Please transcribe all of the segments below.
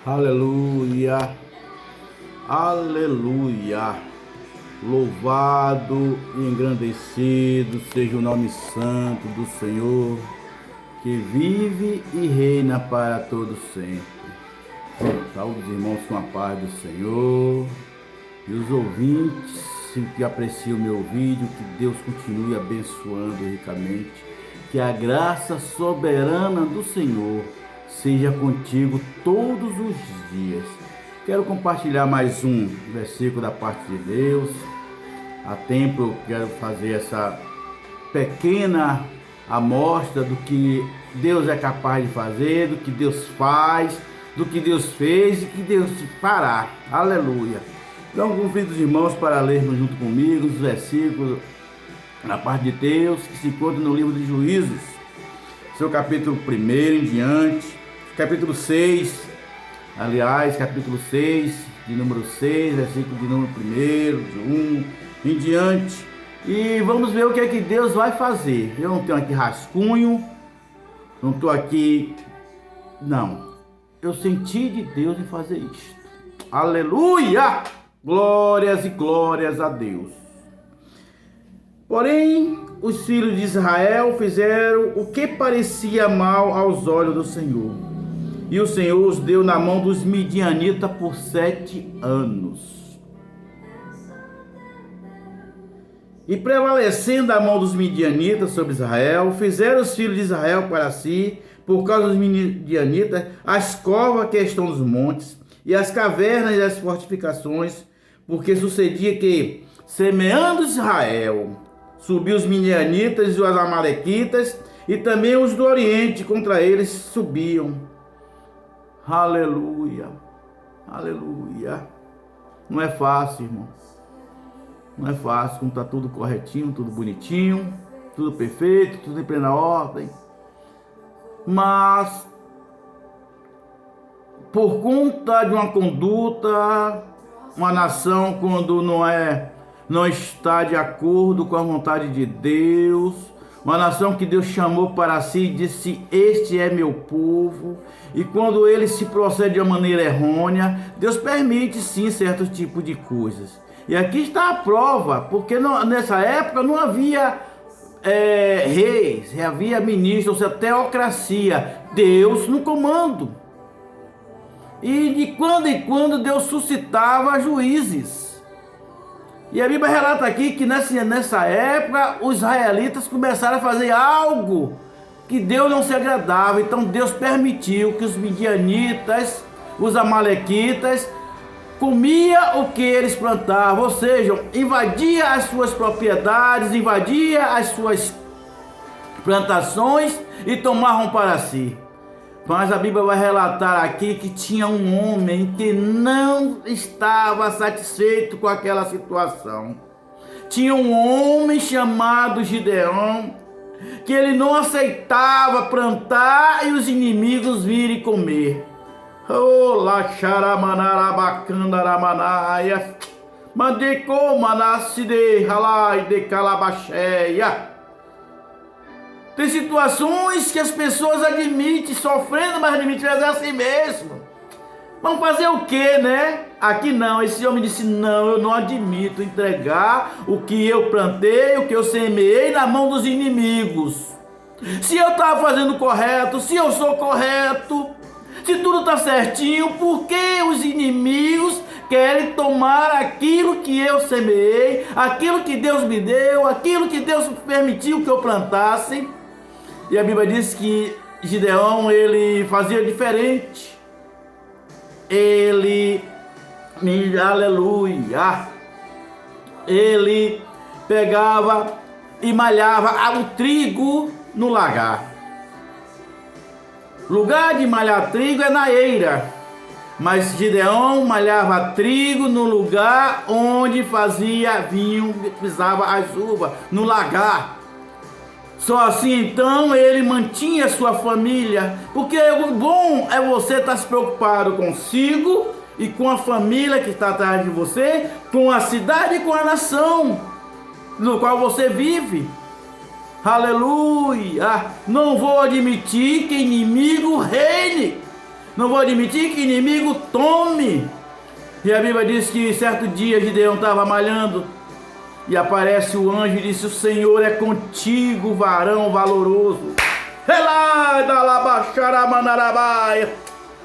Aleluia, aleluia. Louvado e engrandecido seja o nome santo do Senhor, que vive e reina para todo sempre. Saúde os irmãos com a paz do Senhor e os ouvintes que apreciam o meu vídeo. Que Deus continue abençoando ricamente, que a graça soberana do Senhor seja contigo todos os dias. Quero compartilhar mais um versículo da parte de Deus. Há tempo eu quero fazer essa pequena amostra do que Deus é capaz de fazer, do que Deus faz, do que Deus fez e que Deus fará. Aleluia. Então convido os irmãos para lermos junto comigo os versículos na parte de Deus que se encontra no livro de Juízes, seu capítulo 1 em diante, capítulo 6, capítulo 6, de número 6, versículo de número 1, de 1 em diante. E vamos ver o que é que Deus vai fazer. Eu não tenho aqui rascunho, não estou aqui, não. Eu senti de Deus em fazer isto. Aleluia! Glórias e glórias a Deus. Porém, os filhos de Israel fizeram o que parecia mal aos olhos do Senhor. E o Senhor os deu na mão dos midianitas por 7 anos. E prevalecendo a mão dos midianitas sobre Israel, fizeram os filhos de Israel para si, por causa dos midianitas, as covas que estão nos montes, e as cavernas e as fortificações, porque sucedia que, semeando Israel, subiu os midianitas e os amalequitas, e também os do Oriente contra eles subiam. Aleluia, aleluia. Não é fácil, irmãos. Não é fácil, como está tudo corretinho, tudo bonitinho, tudo perfeito, tudo em plena ordem. Mas, por conta de uma conduta, uma nação quando não está de acordo com a vontade de Deus, uma nação que Deus chamou para si e disse: este é meu povo. E quando ele se procede de uma maneira errônea, Deus permite sim certos tipos de coisas. E aqui está a prova, porque nessa época não havia reis, havia ministros, ou seja, teocracia, Deus no comando. E de quando em quando Deus suscitava juízes. E a Bíblia relata aqui que nessa época os israelitas começaram a fazer algo que Deus não se agradava. Então Deus permitiu que os midianitas, os amalequitas, comia o que eles plantavam, ou seja, invadia as suas propriedades, invadia as suas plantações e tomavam para si. Mas a Bíblia vai relatar aqui que tinha um homem que não estava satisfeito com aquela situação. Tinha um homem chamado Gideão, que ele não aceitava plantar e os inimigos virem comer. Oh, la xaramanarabacandaramanaia, mandecô manasside ralai de calabacheia. Tem situações que as pessoas admitem, sofrendo, mas admitem fazer assim mesmo. Vamos fazer o quê, né? Aqui não, esse homem disse: não, eu não admito entregar o que eu plantei, o que eu semeei na mão dos inimigos. Se eu estava fazendo correto, se eu sou correto, se tudo está certinho, por que os inimigos querem tomar aquilo que eu semeei, aquilo que Deus me deu, aquilo que Deus permitiu que eu plantasse? E a Bíblia diz que Gideão, ele fazia diferente. Aleluia, ele pegava e malhava o trigo no lagar. Lugar de malhar trigo é na eira, mas Gideão malhava trigo no lugar onde fazia vinho, pisava as uvas, no lagar. Só assim então ele mantinha sua família, porque o bom é você estar se preocupado consigo e com a família que está atrás de você, com a cidade e com a nação no qual você vive. Aleluia! Não vou admitir que inimigo reine. Não vou admitir que inimigo tome. E a Bíblia diz que certo dia Gideão estava malhando e aparece o anjo e disse: o Senhor é contigo, varão valoroso.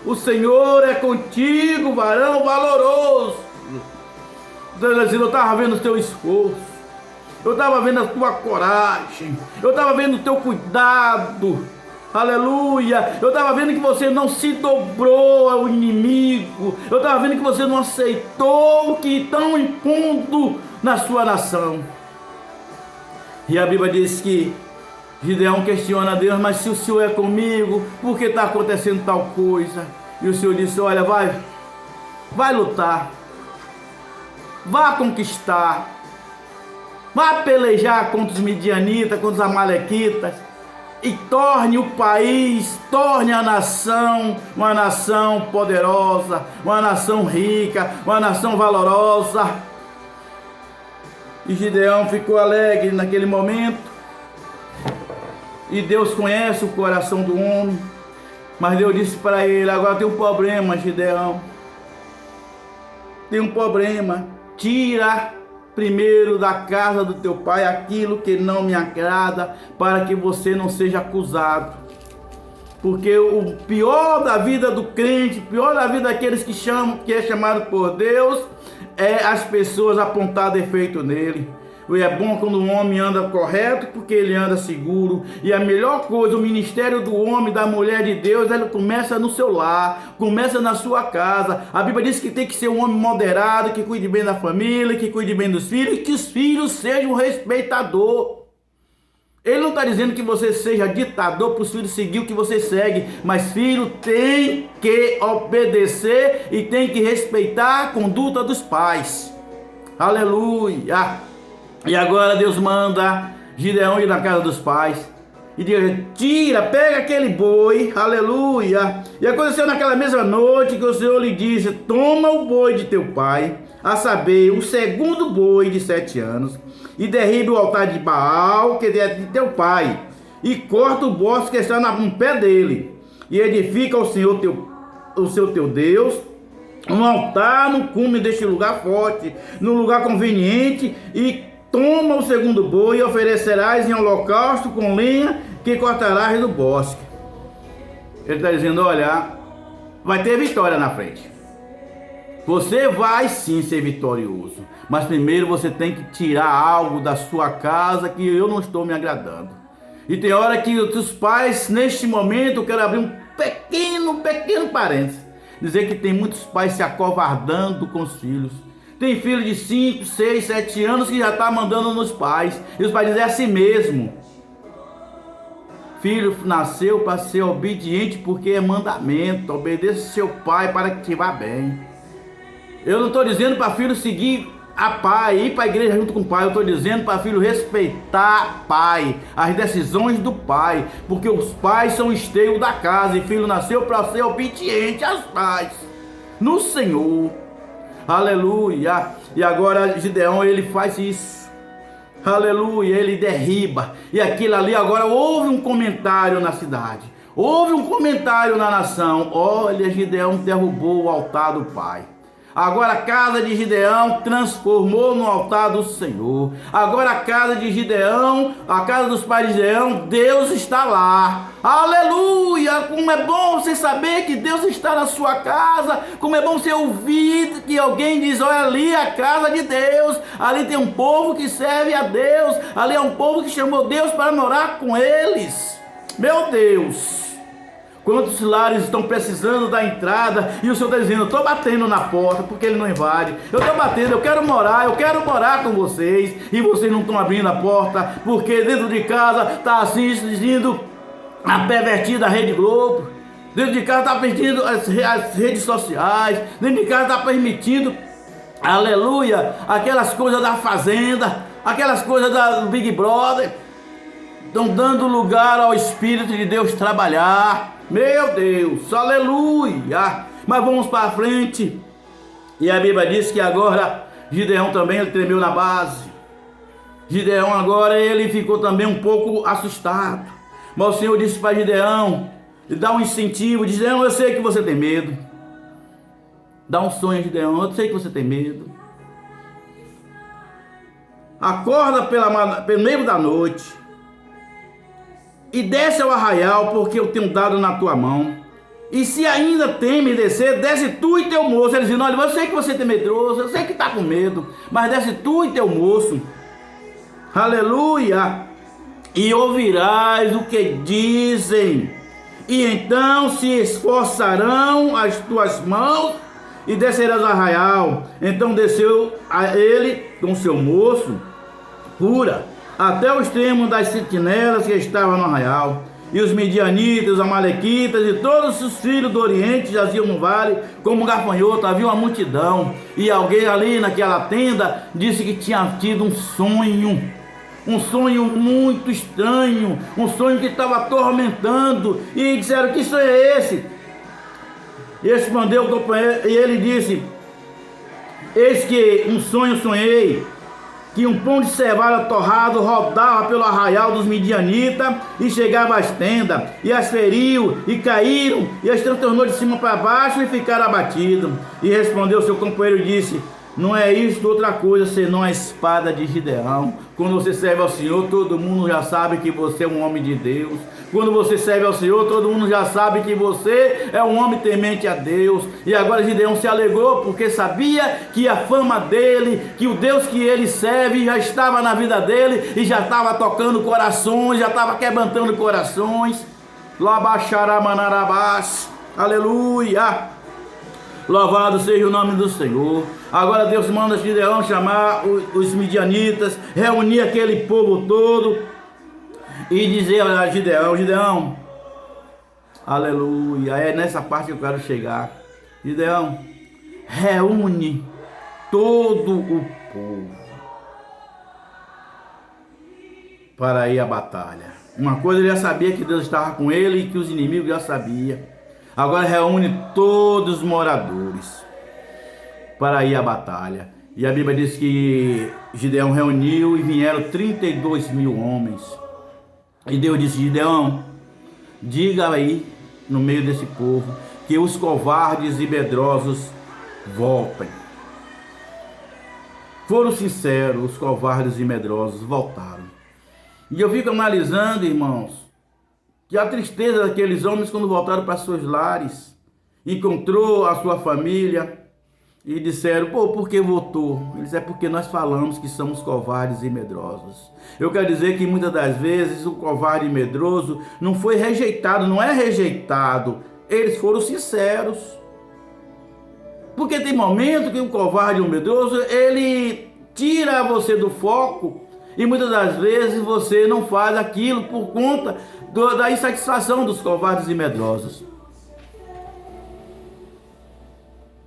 O Senhor é contigo, varão valoroso. Deus dizendo: eu estava vendo o teu esforço, eu estava vendo a tua coragem, eu estava vendo o teu cuidado. Aleluia! Eu estava vendo que você não se dobrou ao inimigo. Eu estava vendo que você não aceitou o que estão impondo na sua nação. E a Bíblia diz que Gideão questiona a Deus: mas se o Senhor é comigo, por que está acontecendo tal coisa? E o Senhor disse: olha, vai lutar, vá conquistar, vá pelejar contra os midianitas, contra os amalequitas, e torne o país, torne a nação uma nação poderosa, uma nação rica, uma nação valorosa. E Gideão ficou alegre naquele momento. E Deus conhece o coração do homem. Mas Deus disse para ele: agora tem um problema, Gideão. Tem um problema. Tira primeiro da casa do teu pai aquilo que não me agrada, para que você não seja acusado. Porque o pior da vida do crente, o pior da vida daqueles que é chamado por Deus, é as pessoas apontar defeito nele. E é bom quando o homem anda correto, porque ele anda seguro. E a melhor coisa, o ministério do homem, da mulher de Deus, ele começa no seu lar, começa na sua casa. A Bíblia diz que tem que ser um homem moderado, que cuide bem da família, que cuide bem dos filhos, e que os filhos sejam respeitador. Ele não está dizendo que você seja ditador para os filhos seguir o que você segue, mas filho tem que obedecer e tem que respeitar a conduta dos pais. Aleluia! E agora Deus manda Gideão ir na casa dos pais e diz: pega aquele boi, aleluia. E aconteceu naquela mesma noite que o Senhor lhe disse: toma o boi de teu pai, a saber, o segundo boi de 7 anos, e derribe o altar de Baal, que é de teu pai, e corta o bosque que está no pé dele, e edifica ao Senhor teu Deus um altar no cume deste lugar forte, no lugar conveniente, e toma o segundo boi e oferecerás em holocausto com lenha que cortarás do bosque. Ele está dizendo: olha, vai ter vitória na frente. Você vai sim ser vitorioso, mas primeiro você tem que tirar algo da sua casa que eu não estou me agradando. E tem hora que os pais, neste momento, eu quero abrir um pequeno parênteses, dizer que tem muitos pais se acovardando com os filhos. Tem filho de 5, 6, 7 anos que já está mandando nos pais. E os pais dizem: é assim mesmo. Filho nasceu para ser obediente porque é mandamento. Obedeça seu pai para que te vá bem. Eu não estou dizendo para filho seguir a pai, ir para a igreja junto com o pai. Eu estou dizendo para filho respeitar pai, as decisões do pai. Porque os pais são o esteio da casa. E filho nasceu para ser obediente aos pais no Senhor. Aleluia. E agora Gideão, ele faz isso. Aleluia. Ele derriba. E aquilo ali, agora houve um comentário na cidade, houve um comentário na nação: olha, Gideão derrubou o altar do pai. Agora a casa de Gideão transformou no altar do Senhor. Agora a casa de Gideão, a casa dos pais de Gideão, Deus está lá. Aleluia! Como é bom você saber que Deus está na sua casa. Como é bom você ouvir que alguém diz: olha, ali é a casa de Deus. Ali tem um povo que serve a Deus. Ali é um povo que chamou Deus para morar com eles. Meu Deus! Quantos lares estão precisando da entrada e o Senhor está dizendo: eu estou batendo na porta, porque Ele não invade. Eu estou batendo, eu quero morar com vocês. E vocês não estão abrindo a porta, porque dentro de casa está assistindo a pervertida Rede Globo. Dentro de casa está permitindo as redes sociais. Dentro de casa está permitindo, aleluia, aquelas coisas da Fazenda, aquelas coisas do Big Brother. Estão dando lugar ao Espírito de Deus trabalhar. Meu Deus, aleluia. Mas vamos para frente. E a Bíblia diz que agora Gideão também, ele tremeu na base. Gideão agora, ele ficou também um pouco assustado. Mas o Senhor disse para Gideão: E dá um incentivo, diz: Gideão, eu sei que você tem medo. Dá um sonho, Gideão, eu sei que você tem medo. Acorda pelo meio da noite e desce ao arraial, porque eu tenho dado na tua mão. E se ainda teme descer, desce tu e teu moço. Ele diz: olha, eu sei que você tem medroso, eu sei que está com medo, mas desce tu e teu moço. Aleluia! E ouvirás o que dizem, e então se esforçarão as tuas mãos e descerás ao arraial. Então desceu a ele com seu moço, pura, até o extremo das sentinelas que estavam no arraial. E os midianitas, os amalequitas e todos os filhos do Oriente jaziam no vale como gafanhoto. Havia uma multidão. E alguém ali naquela tenda disse que tinha tido um sonho muito estranho, um sonho que estava atormentando. E disseram: que sonho é esse? E respondeu o companheiro, e ele disse: eis que um sonho sonhei, que um pão de cevada torrado rodava pelo arraial dos midianitas e chegava às tendas, e as feriu, e caíram, e as transtornou de cima para baixo e ficaram abatidos. E respondeu seu companheiro e disse: não é isto outra coisa senão a espada de Gideão. Quando você serve ao Senhor, todo mundo já sabe que você é um homem de Deus. Quando você serve ao Senhor, todo mundo já sabe que você é um homem temente a Deus. E agora Gideão se alegrou, porque sabia que a fama dele, que o Deus que ele serve já estava na vida dele, e já estava tocando corações, já estava quebrantando corações. Labaxaramanarabás, aleluia! Louvado seja o nome do Senhor. Agora Deus manda Gideão chamar os midianitas, reunir aquele povo todo e dizer a Gideão: Gideão, aleluia, é nessa parte que eu quero chegar. Gideão, reúne todo o povo para ir à batalha. Uma coisa ele já sabia, que Deus estava com ele, e que os inimigos já sabiam. Agora reúne todos os moradores para ir à batalha. E a Bíblia diz que Gideão reuniu e vieram 32 mil homens. E Deus disse: Gideão, diga aí no meio desse povo que os covardes e medrosos voltem. Foram sinceros, os covardes e medrosos voltaram. E eu fico analisando, irmãos, que a tristeza daqueles homens quando voltaram para seus lares, encontrou a sua família e disseram: pô, por que voltou? Eles: é porque nós falamos que somos covardes e medrosos. Eu quero dizer que muitas das vezes o covarde e medroso não foi rejeitado, não é rejeitado, eles foram sinceros. Porque tem momento que o covarde e o medroso, ele tira você do foco, e muitas das vezes você não faz aquilo por conta da insatisfação dos covardes e medrosos.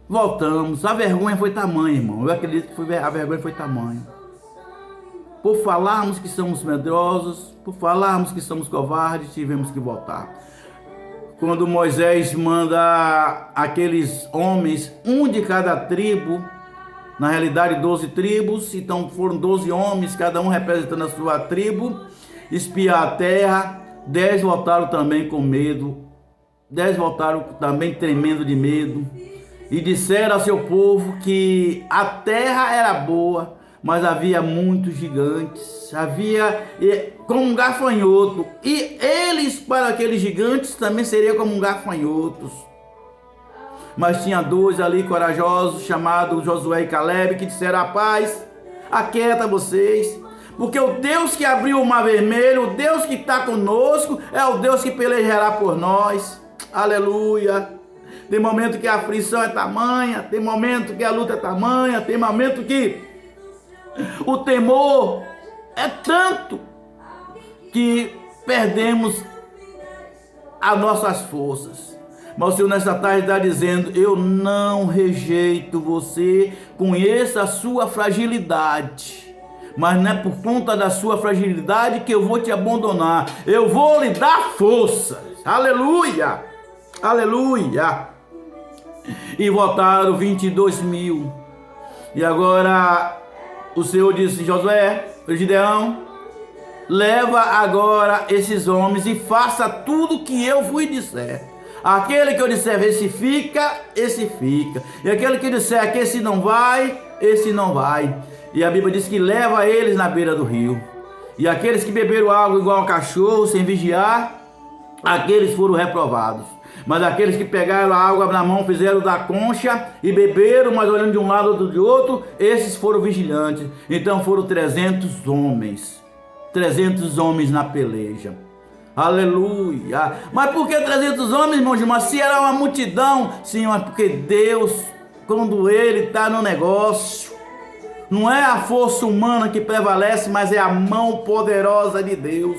Voltamos, a vergonha foi tamanha, irmão. Eu acredito que a vergonha foi tamanha. Por falarmos que somos medrosos, por falarmos que somos covardes, tivemos que voltar. Quando Moisés manda aqueles homens, um de cada tribo, na realidade 12 tribos, então foram 12 homens, cada um representando a sua tribo, espiar a terra. 10 voltaram também com medo, 10 voltaram também tremendo de medo, e disseram ao seu povo que a terra era boa, mas havia muitos gigantes, havia como um gafanhoto, e eles para aqueles gigantes também seriam como gafanhotos. Mas tinha 2 ali corajosos, chamados Josué e Caleb, que disseram: rapaz, aquieta vocês, porque o Deus que abriu o mar vermelho, o Deus que está conosco, é o Deus que pelejará por nós. Aleluia. Tem momento que a aflição é tamanha, tem momento que a luta é tamanha, tem momento que o temor é tanto que perdemos as nossas forças. Mas o Senhor nessa tarde está dizendo: eu não rejeito você, conheça a sua fragilidade, mas não é por conta da sua fragilidade que eu vou te abandonar, eu vou lhe dar forças. Aleluia, aleluia. E voltaram 22 mil. E agora o Senhor disse: Josué, Gideão, leva agora esses homens e faça tudo que eu vos disser. Aquele que eu disser, esse fica. E aquele que disser que esse não vai. E a Bíblia diz que leva eles na beira do rio. E aqueles que beberam água igual a cachorro, sem vigiar, aqueles foram reprovados. Mas aqueles que pegaram a água na mão, fizeram da concha e beberam, mas olhando de um lado, outro de outro, esses foram vigilantes. Então foram 300 homens. 300 homens na peleja. Aleluia. Mas por que 300 homens, irmãos? Mas se era uma multidão, sim, mas porque Deus, quando Ele está no negócio, não é a força humana que prevalece, mas é a mão poderosa de Deus.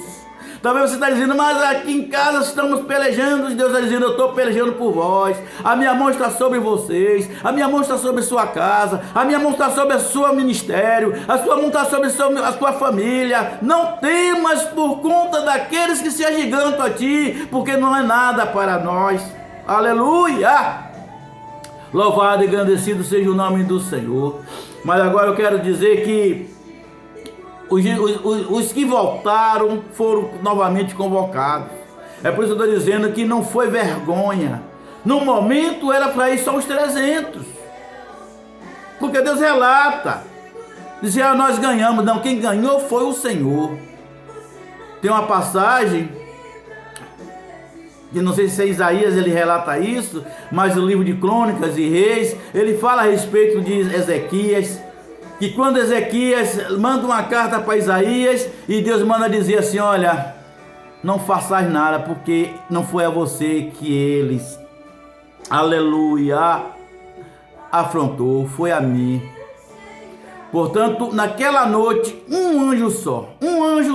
Talvez você está dizendo, mas aqui em casa estamos pelejando. Deus está dizendo, eu estou pelejando por vós. A minha mão está sobre vocês. A minha mão está sobre sua casa. A minha mão está sobre o seu ministério. A sua mão está sobre a sua família. Não temas por conta daqueles que se agigantam a ti, porque não é nada para nós. Aleluia! Louvado e engrandecido seja o nome do Senhor. Mas agora eu quero dizer que os que voltaram foram novamente convocados. É por isso que eu estou dizendo que não foi vergonha. No momento era para ir só os 300. Porque Deus relata. Dizia, nós ganhamos. Não, quem ganhou foi o Senhor. Tem uma passagem, que não sei se é Isaías, ele relata isso, mas no livro de Crônicas e Reis, ele fala a respeito de Ezequias, que quando Ezequias manda uma carta para Isaías, e Deus manda dizer assim, olha, não façais nada, porque não foi a você que eles, aleluia, afrontou, foi a mim. Portanto, naquela noite, um anjo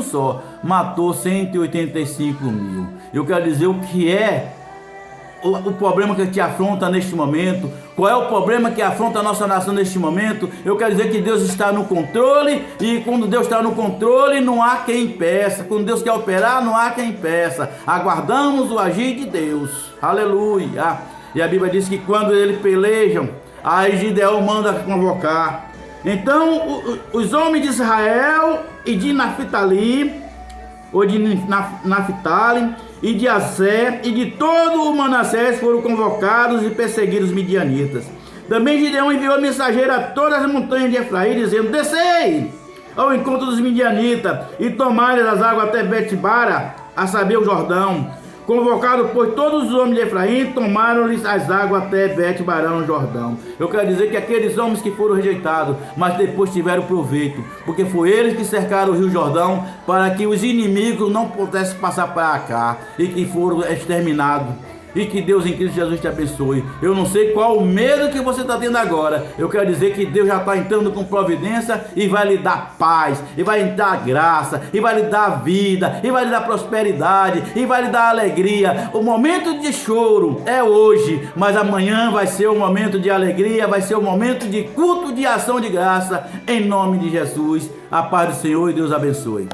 só, matou 185 mil. Eu quero dizer o que é o problema que te afronta neste momento. Qual é o problema que afronta a nossa nação neste momento? Eu quero dizer que Deus está no controle, e quando Deus está no controle, não há quem impeça. Quando Deus quer operar, não há quem impeça. Aguardamos o agir de Deus. Aleluia. E a Bíblia diz que quando eles pelejam, aí Gideão manda convocar. Então, os homens de Israel e de Naphtali, ou de Naphtali, e de Assé, e de todo o Manassés foram convocados e perseguiram os midianitas. Também Gideão enviou mensageiro a todas as montanhas de Efraim, dizendo, descei ao encontro dos midianitas, e tomai as águas até Bet-bara, a saber o Jordão. Convocado por todos os homens de Efraim, tomaram-lhes as águas até Bet-barã, no Jordão. Eu quero dizer que aqueles homens que foram rejeitados, mas depois tiveram proveito, porque foi eles que cercaram o rio Jordão, para que os inimigos não pudessem passar para cá, e que foram exterminados. E que Deus em Cristo Jesus te abençoe. Eu não sei qual o medo que você está tendo agora. Eu quero dizer que Deus já está entrando com providência e vai lhe dar paz, e vai lhe dar graça, e vai lhe dar vida, e vai lhe dar prosperidade, e vai lhe dar alegria. O momento de choro é hoje, mas amanhã vai ser o momento de alegria, vai ser o momento de culto de ação de graça, em nome de Jesus. A paz do Senhor e Deus abençoe.